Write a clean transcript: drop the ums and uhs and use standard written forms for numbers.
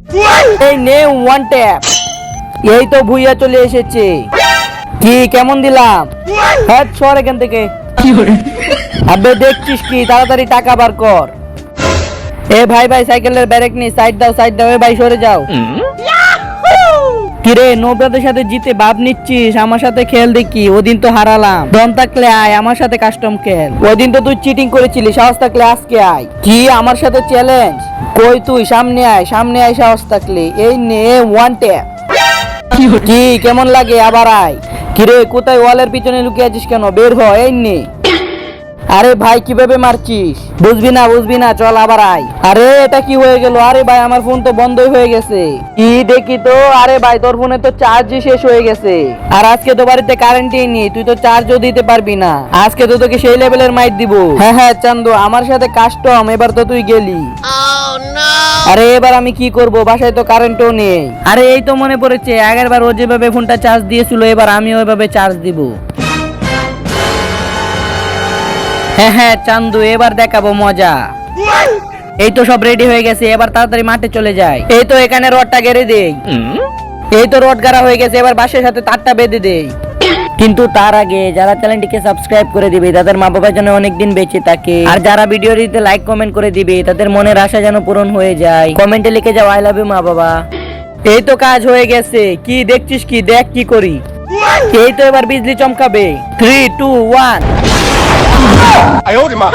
এই নে one tap. এই তো ভুইয়া চলে এসেছে। কি কেমন দিলাম? হ্যাঁ সর এখান থেকে। আবে দেখছিস কি, তাড়াতাড়ি টাকা বার কর। এ ভাই ভাই সাইকেলের ব্যারেক নি, সাইড দাও সাইড দাও। এ ভাই সরে যাও। কিরে নৌকাদের সাথে জিতে ভাব নিচ্ছিস? আমার সাথে খেল দেখি, ওদিন তো হারালাম। দম থাকলে আয় আমার সাথে কাস্টম খেল। ওদিন তো তুই চিটিং করেছিলি, সাহস থাকলে আজকে আয়। কি আমার সাথে চ্যালেঞ্জ? কই তুই সামনে আয়, সামনে আয় সাহস থাকলে। এই নে ওয়ান ট্যাপ। কি কেমন লাগে? আবার আয়। কিরে কোথায় ওয়ালের পিছনে লুকিয়ে আছিস কেন? বের হ। এই নে। আরে ভাই কিভাবে মারছিস? বুঝবি না, চল আবার আয়। আরে এটা কি হয়ে গেল? আরে ভাই আমার ফোন তো বন্ধই হয়ে গেছে। কি দেখি তো। আরে ভাই তোর ফোনে তো চার্জই শেষ হয়ে গেছে। আর আজকে তো বাড়িতে কারেন্টই নেই, তুই তো চার্জও দিতে পারবি না। আজকে তো তোকে সেই লেভেলের মাইট দিব। হ্যাঁ চান্দু, আমার সাথে কাস্টম। এবার তো তুই গেলি। আরে এবার আমি কি করব? বাসায় তো কারেন্টও নেই। আরে এই তো মনে পড়েছে, আগের বার ও যেভাবে ফোনটা চার্জ দিয়েছিল, এবার আমিও ওইভাবে চার্জ দিব। হ্যাঁ চান্দু, এবার দেখাবো মজা। এই তো সব রেডি হয়ে গেছে, এবার তাড়াতাড়ি মাঠে চলে যায়। এই তো এখানে রডটা গেড়ে দেই। এই তো রড গাড়া হয়ে গেছে, এবার বাঁশের সাথে তারটা বেঁধে দেই। কিন্তু তার আগে যারা চ্যানেলটিকে সাবস্ক্রাইব করে দিবে তাদের মা বাবা যেন অনেকদিন বেঁচে থাকে, আর যারা ভিডিওটিতে লাইক কমেন্ট করে দিবে তাদের মনের আশা যেন পূরণ হয়ে যায়। কমেন্টে লিখে যাও আই লাভ ইউ মা বাবা। এই তো কাজ হয়ে গেছে। কি দেখছিস কি? দেখ কি করি। এই তো এবার বিজলি চমকাবে। 3 2 1। 哎呦我的妈！